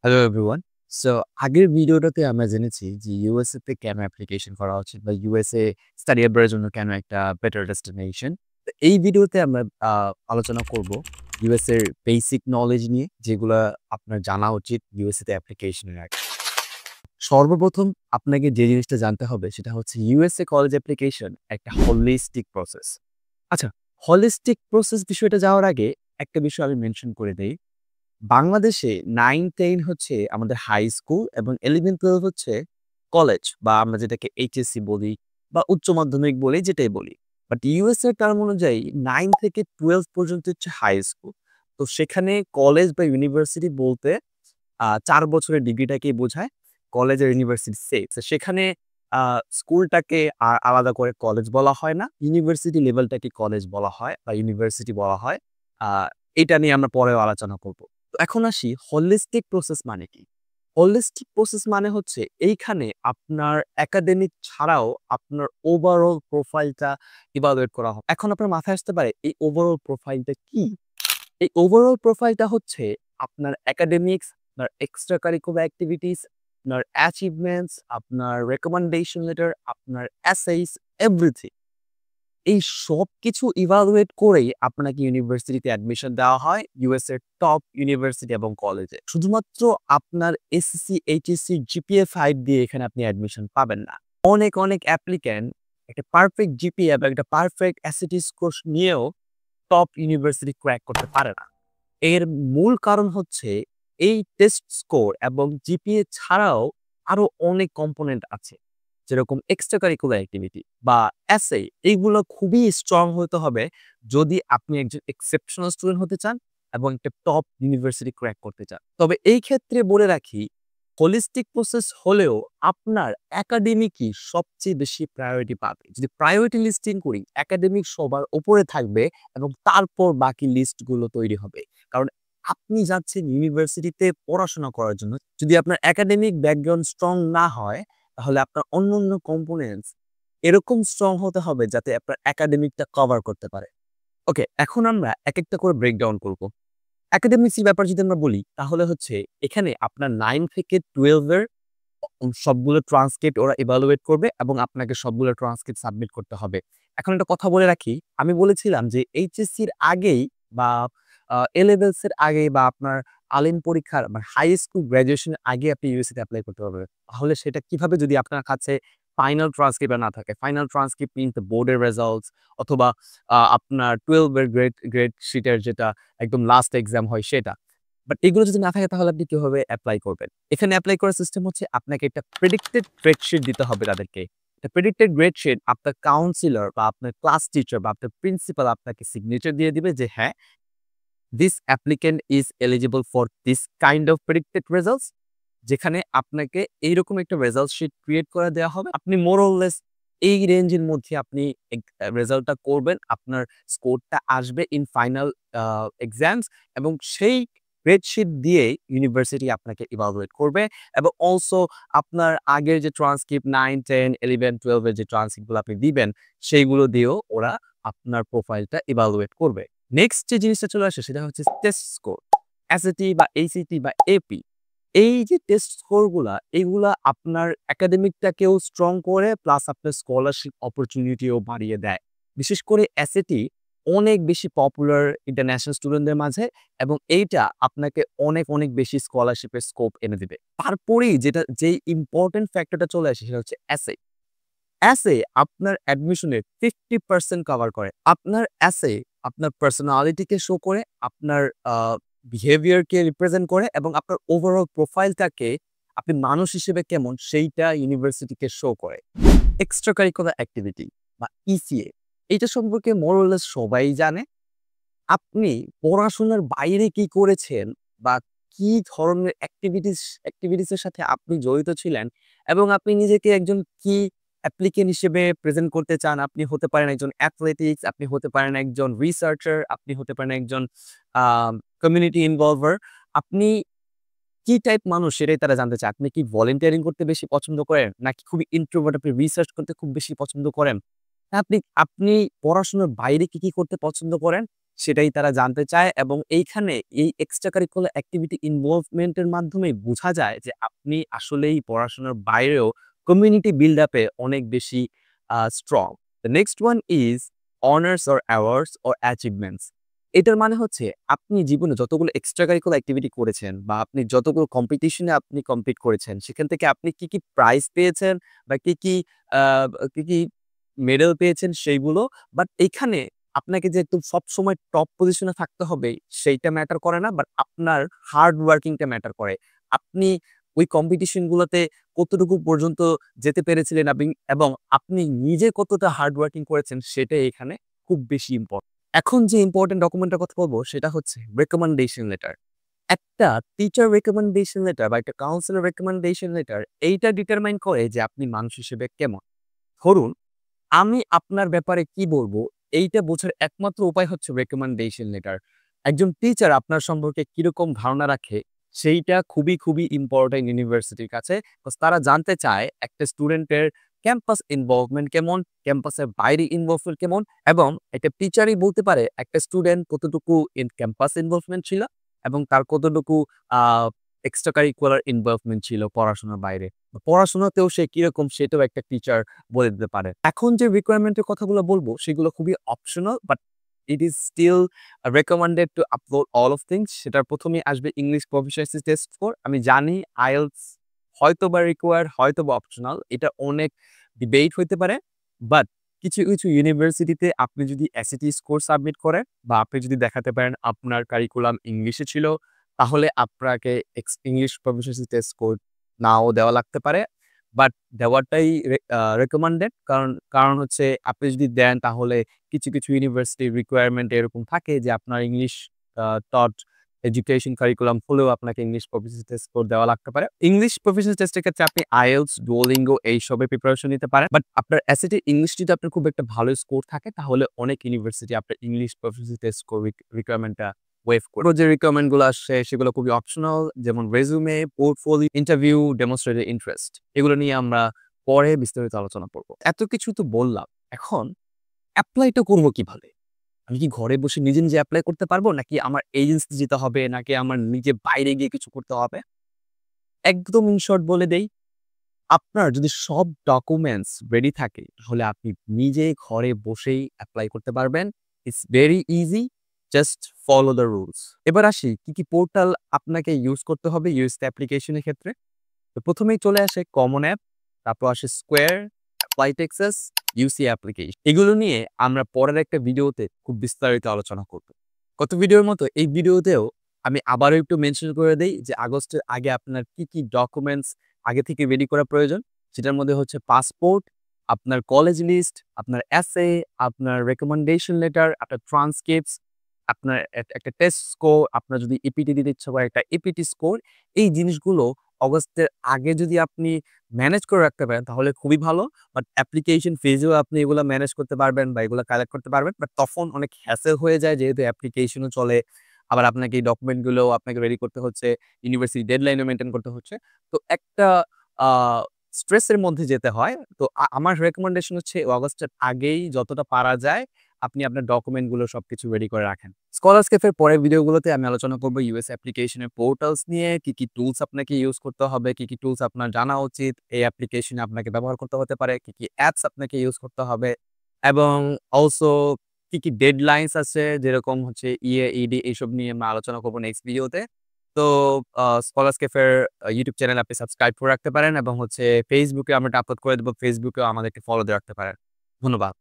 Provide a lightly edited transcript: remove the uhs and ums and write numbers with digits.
Hello everyone. So আগের ভিডিওটাতে আমরা জেনেছি যে ইউএসএ তে কেন অ্যাপ্লিকেশন করা উচিত বা ইউএসএ স্টাডি অ্যাব্রয়ের জন্য কেন একটা বেটার ডেস্টিনেশন। তো এই ভিডিওতে আমরা আলোচনা করব ইউএসএ এর বেসিক নলেজ নিয়ে যেগুলা আপনার জানা উচিত ইউএসএ তে অ্যাপ্লিকেশনের আগে। সর্বপ্রথম আপনাকে যে জিনিসটা জানতে হবে সেটা হচ্ছে ইউএসএ কলেজ অ্যাপ্লিকেশন একটা হোলিস্টিক প্রসেস। আচ্ছা, হোলিস্টিক প্রসেস বিষয়টা যাওয়ার আগে একটা বিষয় আমি মেনশন করে দেই। বাংলাদেশে 9-10 হচ্ছে আমাদের হাই স্কুল এবং 11-12 হচ্ছে কলেজ বা আমরা যেটাকে এইচএসসি বলি বা উচ্চ মাধ্যমিক বলি যেটাই বলি। বাট ইউএস এর টার্ম অনুযায়ী 9 থেকে 12 পর্যন্ত হচ্ছে হাই স্কুল। তো সেখানে কলেজ বা ইউনিভার্সিটি বলতে ৪ বছরের ডিগ্রিটাকেই বোঝায়। কলেজ আর ইউনিভার্সিটি সেম। তো সেখানে আ স্কুলটাকে আলাদা করে কলেজ বলা হয় না। ইউনিভার্সিটি লেভেলটাকে কলেজ বলা হয় বা ইউনিভার্সিটি বলা হয়। আ এটা নিয়ে আমরা পরেও আলোচনা করব। তো এখন আসি হোলিস্টিক প্রসেস মানে কি? হোলিস্টিক প্রসেস মানে হচ্ছে এইখানে আপনার একাডেমিক ছাড়াও আপনার ওভারঅল প্রোফাইলটা ইভালুয়েট করা হয়। এখন আপনার মাথায় আসতে পারে এই ওভারঅল প্রোফাইলটা কি? এই ওভারঅল প্রোফাইলটা হচ্ছে আপনার একাডেমিক্স, আপনার এক্সট্রা কারিকুলার এক্টিভিটিস, আপনার অ্যাচিভমেন্টস, আপনার রিকমেন্ডেশন লেটার, আপনার এসেইস, এভরিথিং। এই সবকিছু ইভালুয়েট করেই আপনাকে ইউনিভার্সিটিতে অ্যাডমিশন দেওয়া হয় ইউএস এর টপ ইউনিভার্সিটি এবং কলেজে। শুধুমাত্র আপনার এসএসসি, এইচএসসি, জিপিএ 5 দিয়ে এখানে আপনি অ্যাডমিশন পাবেন না। অনেক অ্যাপ্লিক্যান্ট একটা পারফেক্ট জিপিএ এবং একটা পারফেক্ট এসএটি স্কোর নিয়েও টপ ইউনিভার্সিটি ক্র্যাক করতে পারে না। এর মূল কারণ হচ্ছে এই টেস্ট স্কোর এবং জিপিএ ছাড়াও আরো অনেক কম্পোনেন্ট আছে। যেরকম এক্সট্রা কারিকুলার অ্যাক্টিভিটি বা এসএ এইগুলো খুবই স্ট্রং হতে হবে যদি আপনি একজন এক্সেপশনাল স্টুডেন্ট হতে চান এবং একটা টপ ইউনিভার্সিটি ক্র্যাক করতে চান। তবে এই ক্ষেত্রে বলে রাখি হোলিস্টিক প্রসেস হলেও আপনার একাডেমিকই সবচেয়ে বেশি প্রায়োরিটি পাবে। যদি প্রায়োরিটি লিস্টিং করি একাডেমিক সবার উপরে থাকবে এবং তারপর বাকি লিস্টগুলো তৈরি হবে। কারণ আপনি যাচ্ছেন ইউনিভার্সিটিতে পড়াশোনা করার জন্য। যদি আপনার একাডেমিক ব্যাকগ্রাউন্ড স্ট্রং না হয়, তাহলে আপনার অন্যান্য কম্পোনেন্টস এরকম স্ট্রং হতে হবে যাতে আপনার একাডেমিকটা কভার করতে পারে। ওকে, এখন আমরা একেকটা করে ব্রেকডাউন করব। একাডেমিক্স এর ব্যাপার যদি আমরা বলি, তাহলে হচ্ছে এখানে আপনার 9 থেকে 12 এর সবগুলো ট্রান্সক্রিপ্ট ওরা ইভালুয়েট করবে এবং আপনাকে সবগুলো ট্রান্সক্রিপ্ট সাবমিট করতে হবে। এখন একটা কথা বলে রাখি, আমি বলেছিলাম যে এইচএসসির আগেই বা এ লেভেলস এর আগেই বা আপনার আলিম পরীক্ষার বা হাই স্কুল গ্র্যাজুয়েশন এর আগে আপনি ইউনিভার্সিটি এপ্লাই করতে পারবেন। তাহলে সেটা কিভাবে যদি আপনার কাছে ফাইনাল ট্রান্সক্রিপ্ট না থাকে। ফাইনাল ট্রান্সক্রিপ্ট মিনস দ্যা বোর্ডের রেজাল্টস অথবা আপনার 12 এর গ্রেড শিটের যেটা একদম লাস্ট এক্সাম হয় সেটা। বাট এগুলো যদি না থাকে তাহলে আপনি কিভাবে এপ্লাই করবেন? এখানে এপ্লাই করার সিস্টেম হচ্ছে আপনাকে একটা প্রেডিক্টেড গ্রেড শিট দিতে হবে তাদেরকে। প্রেডিক্টেড গ্রেড শিট আপনার কাউন্সিলর বা আপনার ক্লাস টিচার বা আপনার প্রিন্সিপাল আপনাকে সিগনেচার দিয়ে দিবে যে হ্যাঁ, this applicant is eligible for this kind of predicted results, যেখানে আপনাকে এইরকম একটা রেজাল্ট শিট ক্রিয়েট করে দেওয়া হবে। আপনি মোর অর লেস এই রেঞ্জের মধ্যে আপনি রেজাল্টটা করবেন। আপনার স্কোরটা আসবে ইন ফাইনাল এক্সামস এবং সেই গ্রেড শিট দিয়েই ইউনিভার্সিটি আপনাকে ইভালুয়েট করবে এবং অলসো আপনার আগের যে ট্রান্সক্রিপ্ট 9, 10, 11, 12 এর যে ট্রান্সক্রিপ্ট গুলো আপনি দিবেন, সেইগুলো দিয়েও ওরা আপনার প্রোফাইলটা ইভালুয়েট করবে। নেক্সট যে জিনিসটা চলে আসে সেটা হচ্ছে টেস্ট স্কোর। এসএটি বা এইচএসসি বা এপি, এই যে টেস্ট স্কোর গুলা, এগুলা আপনার একাডেমিকটাকেও স্ট্রং করে প্লাস আপনার স্কলারশিপ অপরচুনিটিও বাড়িয়ে দেয়। বিশেষ করে এসএটি অনেক বেশি পপুলার ইন্টারন্যাশনাল স্টুডেন্টদের মাঝে এবং এইটা আপনাকে অনেক বেশি স্কলারশিপের স্কোপ এনে দিবে। তারপরেই যেই ইম্পোর্টেন্ট ফ্যাক্টরটা চলে আসে সেটা হচ্ছে এসএ। এসএ আপনার অ্যাডমিশনের 50% কভার করে। আপনার এসএ আপনার পার্সোনালিটিকে শো করে, আপনার আ বিহেভিয়ারকে রিপ্রেজেন্ট করে এবং আপনার ওভারঅল প্রোফাইলটাকে আপনি মানুষ হিসেবে কেমন সেইটা ইউনিভার্সিটিকে শো করে। এক্সট্রা কারিকুলার অ্যাক্টিভিটি বা ইসিএ এইটা সম্পর্কে মোর অর লেস সবাই জানে। আপনি পড়াশোনার বাইরে কি করেছেন বা কি ধরনের এক্টিভিটিস এর সাথে আপনি জড়িত ছিলেন এবং আপনি নিজেকে একজন কি অ্যাপ্লিক্যান্ট হিসেবে প্রেজেন্ট করতে চান। আপনি হতে পারেন একজন অ্যাথলেটিক্স, আপনি হতে পারেন একজন রিসার্চার, আপনি হতে পারেন একজন আ কমিউনিটি ইনভলভার। আপনি কি টাইপ মানুষ সেটাই তারা জানতে চায়। আপনি কি ভলান্টিয়ারিং করতে বেশি পছন্দ করেন? নাকি খুবই ইন্ট্রোভার্ট আপনি রিসার্চ করতে খুব বেশি পছন্দ করেন? আপনি আপনি পড়াশোনার বাইরে কি করতে পছন্দ করেন? সেটাই তারা জানতে চায় এবং এইখানে এই এক্সট্রা কারিকুলার অ্যাক্টিভিটি ইনভলভমেন্ট এর মাধ্যমেই বোঝা যায় যে আপনি আসলেই পড়াশোনার বাইরেও কমিউনিটি বিল্ড আপে অনেক বেশি strong. The next one is honours or awards or achievements. এটার মানে হচ্ছে আপনি জীবনে যতগুলো এক্সট্রা কারিকুলার অ্যাক্টিভিটি করেছেন বা আপনি যতগুলো কম্পিটিশনে আপনি কম্পিট করেছেন, সেখান থেকে আপনি কি প্রাইজ পেয়েছেন বা আ কি মেডেল পেয়েছেন সেইগুলো। বাট এইখানে আপনাকে যে একদম সবসময় টপ পজিশনে থাকতে হবে সেইটা ম্যাটার করে না। বাট আপনার হার্ড ওয়ার্কিং টা ম্যাটার করে। আপনি ওই কম্পিটিশন গুলোতে কতটুকু পর্যন্ত যেতে পেরেছিলেন এবং আপনি নিজে কতটা হার্ড ওয়ার্কিং করেছেন সেটাই এখানে খুব বেশি ইম্পোর্টেন্ট। এখন যে ইম্পোর্টেন্ট ডকুমেন্টের কথা বলব সেটা হচ্ছে রিকমেন্ডেশন লেটার। একটা টিচার রিকমেন্ডেশন লেটার বা একটা কাউন্সিলর রিকমেন্ডেশন লেটার এইটা ডিটারমাইন করে যে আপনি মানুষ হিসেবে কেমন। ধরুন আমি আপনার ব্যাপারে কি বলবো এইটা বোঝার একমাত্র উপায় হচ্ছে রিকমেন্ডেশন লেটার। একজন টিচার আপনার সম্পর্কে কিরকম ধারণা রাখে সেইটা খুবই ইম্পোর্টেন্ট ইউনিভার্সিটির কাছে। কজ তারা জানতে চায় একটা স্টুডেন্টের ক্যাম্পাস ইনভলভমেন্ট কেমন, ক্যাম্পাসের বাইরে ইনভলভমেন্ট কেমন এবং একটা টিচারই বলতে পারে একটা স্টুডেন্ট কতটুকু ক্যাম্পাস ইনভলভমেন্ট ছিল এবং তার কতটুকু আ এক্সট্রা কারিকুলার ইনভলভমেন্ট ছিল পড়াশোনার বাইরে। পড়াশোনাতেও সে কিরকম সেটাও একটা টিচার বলে দিতে পারে। এখন যে রিকোয়ারমেন্ট এর কথাগুলো বলব সেগুলো খুবই optional but it is still recommended to upload all of things. সেটার ১ম এই আসবে ইংলিশ প্রফিশিয়েন্সি টেস্ট স্কোর। আমি জানি IELTS হয়তোবা রিকোয়ার্ড, হয়তোবা অপশনাল। এটা অনেক ডিবেট হইতে পারে। বাট কিছু ইউনিভার্সিটিতে আপনি যদি SAT স্কোর সাবমিট করেন বা আপনি যদি দেখাতে পারেন আপনার কারিকুলাম ইংলিশে ছিল, তাহলে আপনাকে ইংলিশ প্রফিশিয়েন্সি টেস্ট স্কোর নাও দেওয়া লাগতে পারে। বাট দেওয়াটাই রিকমেন্ডেড। কারণ হচ্ছে আপনি যদি দেন তাহলে কিছু ইউনিভার্সিটির রিকোয়ারমেন্ট এরকম থাকে যে আপনার ইংলিশ টট এডুকেশন কারিকুলাম হলেও আপনাকে ইংলিশ প্রফিশিয়েন্সি টেস্ট স্কোর দেওয়া লাগতে পারে। ইংলিশ প্রফিশিয়েন্সি টেস্টের ক্ষেত্রে আপনি IELTS, Duolingo এইসবের প্রিপারেশন নিতে পারেন। বাট আপনার SAT ইংলিশ যদি আপনার খুব একটা ভালো স্কোর থাকে তাহলে অনেক ইউনিভার্সিটি আপনার ইংলিশ প্রফিশিয়েন্সি টেস্ট স্কোর রিকোয়ারমেন্টটা ওয়েভ করে। যে রিকোয়ারমেন্ট গুলো আসছে সেগুলো খুবই অপশনাল যেমন resume, portfolio, interview, demonstrated interest. এগুলো নিয়ে আমরা পরে বিস্তারিত আলোচনা করব। এত কিছু তো বললাম। এখন এপ্লাইটা করব কিভাবে? আমি কি ঘরে বসে নিজে এপ্লাই করতে পারবো? নাকি আমার এজেন্সি যেতে হবে? নাকি আমার নিজে বাইরে গিয়ে কিছু করতে হবে? একদম ইন শর্ট বলে দেই, আপনার যদি সব ডকুমেন্টস রেডি থাকে তাহলে আপনি নিজে ঘরে বসেই এপ্লাই করতে পারবেন। It's very easy, just follow the rules. এবার আসি কি পোর্টাল আপনাকে ইউজ করতে হবে ইউএসএ অ্যাপ্লিকেশন এর ক্ষেত্রে। তো ১ম এই চলে আসে কমন অ্যাপ, তারপর আসে স্কোয়ার, অ্যাপ্লাই টেক্সাস, ইউসি অ্যাপ্লিকেশন। এগুলো নিয়ে আমরা পরের একটা ভিডিওতে খুব বিস্তারিত আলোচনা করব। গত ভিডিওর মতো এই ভিডিওতেও আমি আবারও একটু মেনশন করে দেই যে আগস্টের আগে আপনার কি ডকুমেন্টস আগে থেকে রেডি করা প্রয়োজন। সেটার মধ্যে হচ্ছে পাসপোর্ট, আপনার কলেজ লিস্ট, আপনার এসএ, আপনার রিকমেন্ডেশন লেটার, আপনার ট্রান্সক্রিপ্টস, আপনার একটা টেস্ট স্কোর, আপনার যদি ইপিটি দিতে ইচ্ছা করে একটা ইপিটি স্কোর। এই জিনিসগুলো অগস্টের আগে যদি আপনি ম্যানেজ করে রাখতে পারেন তাহলে খুবই ভালো। বাট অ্যাপ্লিকেশন ফেজেও আপনি এগুলা ম্যানেজ করতে পারবেন বা এগুলা কালেক্ট করতে পারবেন। বাট তখন অনেক হ্যাসেল হয়ে যায় যেহেতু অ্যাপ্লিকেশনও চলে। আবার আপনাকে এই ডকুমেন্ট গুলোও আপনাকে রেডি করতে হচ্ছে। ইউনিভার্সিটি ডেডলাইনও মেইনটেইন করতে হচ্ছে। তো একটা আ স্ট্রেসের মধ্যে যেতে হয়। তো আমার রিকমেন্ডেশন হচ্ছে অগাস্টের আগেই যতটা পারা যায় আপনি আপনার ডকুমেন্ট গুলো সবকিছু রেডি করে রাখেন। স্কলারস্কেপ এর পরের ভিডিওগুলোতে আমি আলোচনা করব ইউএস অ্যাপ্লিকেশন এর পোর্টালস নিয়ে, কি টুলস আপনাকে ইউজ করতে হবে, কি টুলস আপনার জানা উচিত, এই অ্যাপ্লিকেশনে আপনাকে ব্যবহার করতে হতে পারে, কি অ্যাপস আপনাকে ইউজ করতে হবে এবং অলসো কি ডেডলাইনস আছে যেরকম হচ্ছে ইএ, ইডি এইসব নিয়ে আমরা আলোচনা করব নেক্সট ভিডিওতে। তো স্কলারস্কেপ এর ইউটিউব চ্যানেল আপনি সাবস্ক্রাইব করে রাখতে পারেন এবং হচ্ছে Facebook এ আমরা এটা আপলোড করে দেব। Facebook এও আমাদেরকে ফলো দিয়ে রাখতে পারেন। ধন্যবাদ।